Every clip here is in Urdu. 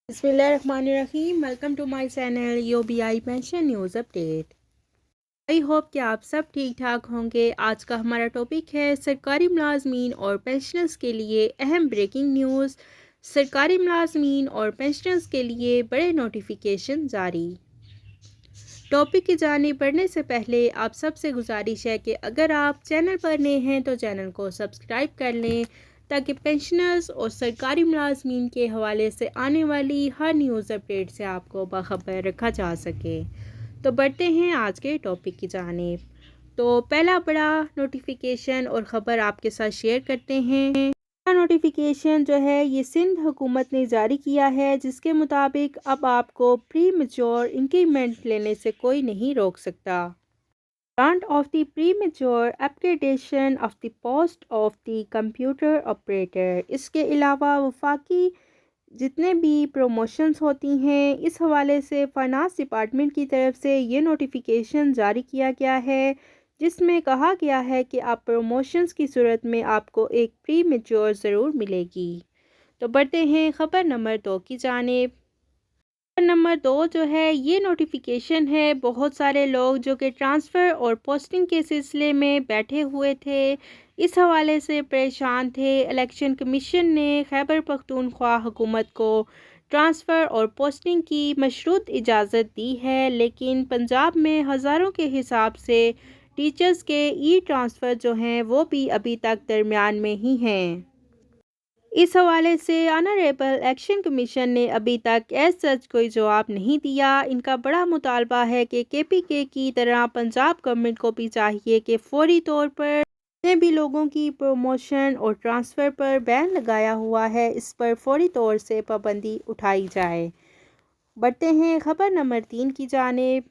بسم اللہ الرحمن الرحیم. Welcome to my channel UBI pension news update. I hope کہ آپ سب ٹھیک ٹھاک ہوں گے. آج کا ہمارا ٹاپک ہے سرکاری ملازمین اور پینشنرز کے لیے اہم بریکنگ نیوز. سرکاری ملازمین اور پینشنرز کے لیے بڑے نوٹیفیکیشن جاری. ٹاپک کی جانب بڑھنے سے پہلے آپ سب سے گزارش ہے کہ اگر آپ چینل پر نئے ہیں تو چینل کو سبسکرائب کر لیں تاکہ پینشنرز اور سرکاری ملازمین کے حوالے سے آنے والی ہر نیوز اپڈیٹ سے آپ کو باخبر رکھا جا سکے. تو بڑھتے ہیں آج کے ٹاپک کی جانب. تو پہلا بڑا نوٹیفیکیشن اور خبر آپ کے ساتھ شیئر کرتے ہیں. نوٹیفیکیشن جو ہے یہ سندھ حکومت نے جاری کیا ہے، جس کے مطابق اب آپ کو پری میچور انکریمنٹ لینے سے کوئی نہیں روک سکتا. Grant of the premature upgradation of the post of the computer operator. اس کے علاوہ وفاقی جتنے بھی پروموشنز ہوتی ہیں اس حوالے سے فائنانس ڈپارٹمنٹ کی طرف سے یہ نوٹیفیکیشن جاری کیا گیا ہے، جس میں کہا گیا ہے کہ آپ پروموشنز کی صورت میں آپ کو ایک پری میچور ضرور ملے گی. تو بڑھتے ہیں خبر نمبر 2 کی جانب. نمبر 2 جو ہے یہ نوٹیفیکیشن ہے. بہت سارے لوگ جو کہ ٹرانسفر اور پوسٹنگ کے سلسلے میں بیٹھے ہوئے تھے، اس حوالے سے پریشان تھے. الیکشن کمیشن نے خیبر پختونخوا حکومت کو ٹرانسفر اور پوسٹنگ کی مشروط اجازت دی ہے، لیکن پنجاب میں ہزاروں کے حساب سے ٹیچرز کے ای ٹرانسفر جو ہیں وہ بھی ابھی تک درمیان میں ہی ہیں. اس حوالے سے آنریبل الیکشن کمیشن نے ابھی تک ایز سچ کوئی جواب نہیں دیا. ان کا بڑا مطالبہ ہے کہ KPK کی طرح پنجاب گورنمنٹ کو بھی چاہیے کہ فوری طور پر جتنے بھی لوگوں کی پروموشن اور ٹرانسفر پر بین لگایا ہوا ہے اس پر فوری طور سے پابندی اٹھائی جائے. بڑھتے ہیں خبر نمبر 3 کی جانب.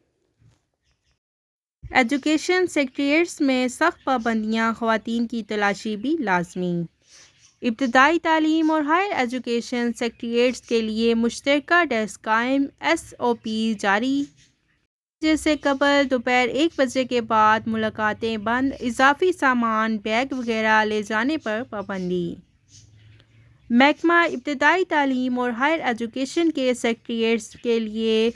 ایجوکیشن سیکریٹریٹس میں سخت پابندیاں، خواتین کی تلاشی بھی لازمی. ابتدائی تعلیم اور ہائر ایجوکیشن سیکریٹریٹس کے لیے مشترکہ ڈیسک قائم. SOP جاری. بجے سے قبل دوپہر 1 بجے کے بعد ملاقاتیں بند. اضافی سامان، بیگ وغیرہ لے جانے پر پابندی. محکمہ ابتدائی تعلیم اور ہائر ایجوکیشن کے سیکریٹریٹس کے لیے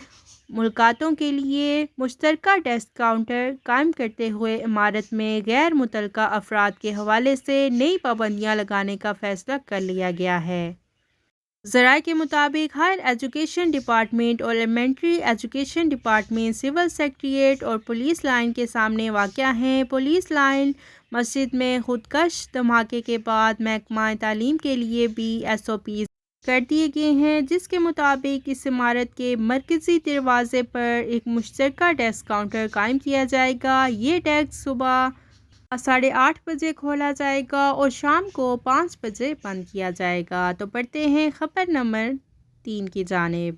ملاقاتوں کے لیے مشترکہ ڈیسک کاؤنٹر قائم کرتے ہوئے عمارت میں غیر متعلقہ افراد کے حوالے سے نئی پابندیاں لگانے کا فیصلہ کر لیا گیا ہے. ذرائع کے مطابق ہائر ایجوکیشن ڈپارٹمنٹ اور elementary education department civil secretariat اور پولیس لائن کے سامنے واقع ہیں. پولیس لائن مسجد میں خودکش دھماکے کے بعد محکمہ تعلیم کے لیے بھی SOPs کر دیے گئے ہیں، جس کے مطابق اس عمارت کے مرکزی دروازے پر ایک مشترکہ ڈیسک کاؤنٹر قائم کیا جائے گا. یہ ڈیسک صبح 8:30 بجے کھولا جائے گا اور شام کو 5 بجے بند کیا جائے گا. تو پڑھتے ہیں خبر نمبر 3 کی جانب.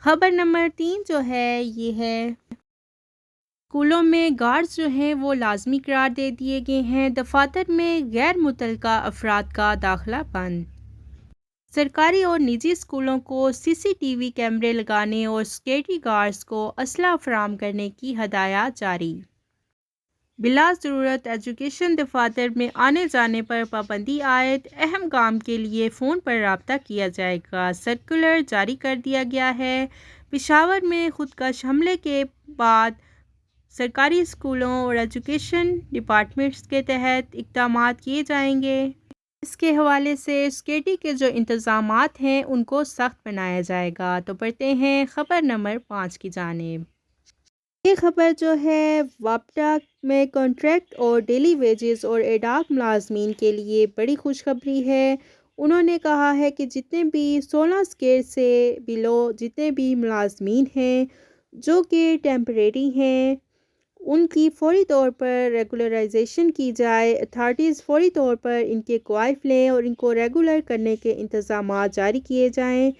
خبر نمبر 3 جو ہے یہ ہے اسکولوں میں گارڈز جو ہیں وہ لازمی قرار دے دیے گئے ہیں. دفاتر میں غیر متعلقہ افراد کا داخلہ بند. سرکاری اور نجی اسکولوں کو CCTV کیمرے لگانے اور سیکورٹی گارڈز کو اسلحہ فراہم کرنے کی ہدایات جاری. بلا ضرورت ایجوکیشن دفاتر میں آنے جانے پر پابندی عائد. اہم کام کے لیے فون پر رابطہ کیا جائے گا. سرکولر جاری کر دیا گیا ہے. پشاور میں خودکش حملے کے بعد سرکاری اسکولوں اور ایجوکیشن ڈپارٹمنٹس کے تحت اقدامات کیے جائیں گے. اس کے حوالے سے سیکورٹی کے جو انتظامات ہیں ان کو سخت بنایا جائے گا. تو پڑھتے ہیں خبر نمبر 5 کی جانب. یہ خبر جو ہے وابڈا میں کانٹریکٹ اور ڈیلی ویجز اور ایڈاک ملازمین کے لیے بڑی خوشخبری ہے. انہوں نے کہا ہے کہ جتنے بھی 16 اسکیل سے بلو جتنے بھی ملازمین ہیں جو کہ ٹیمپریری ہیں ان کی فوری طور پر ریگولرائزیشن کی جائے. اتھارٹیز فوری طور پر ان کے کوائف لیں اور ان کو ریگولر کرنے کے انتظامات جاری کیے جائیں.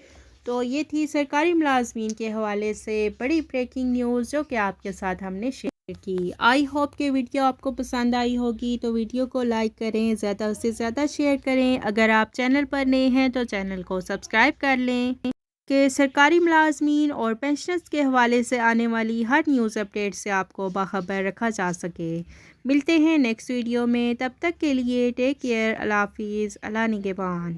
تو یہ تھی سرکاری ملازمین کے حوالے سے بڑی بریکنگ نیوز جو کہ آپ کے ساتھ ہم نے شیئر کی. آئی ہوپ کہ ویڈیو آپ کو پسند آئی ہوگی. تو ویڈیو کو لائک کریں، زیادہ سے زیادہ شیئر کریں. اگر آپ چینل پر نئے ہیں تو چینل کو سبسکرائب کر لیں کہ سرکاری ملازمین اور پینشنرز کے حوالے سے آنے والی ہر نیوز اپڈیٹ سے آپ کو باخبر رکھا جا سکے. ملتے ہیں نیکسٹ ویڈیو میں، تب تک کے لیے ٹیک کیئر. اللہ حافظ. اللہ نگہبان.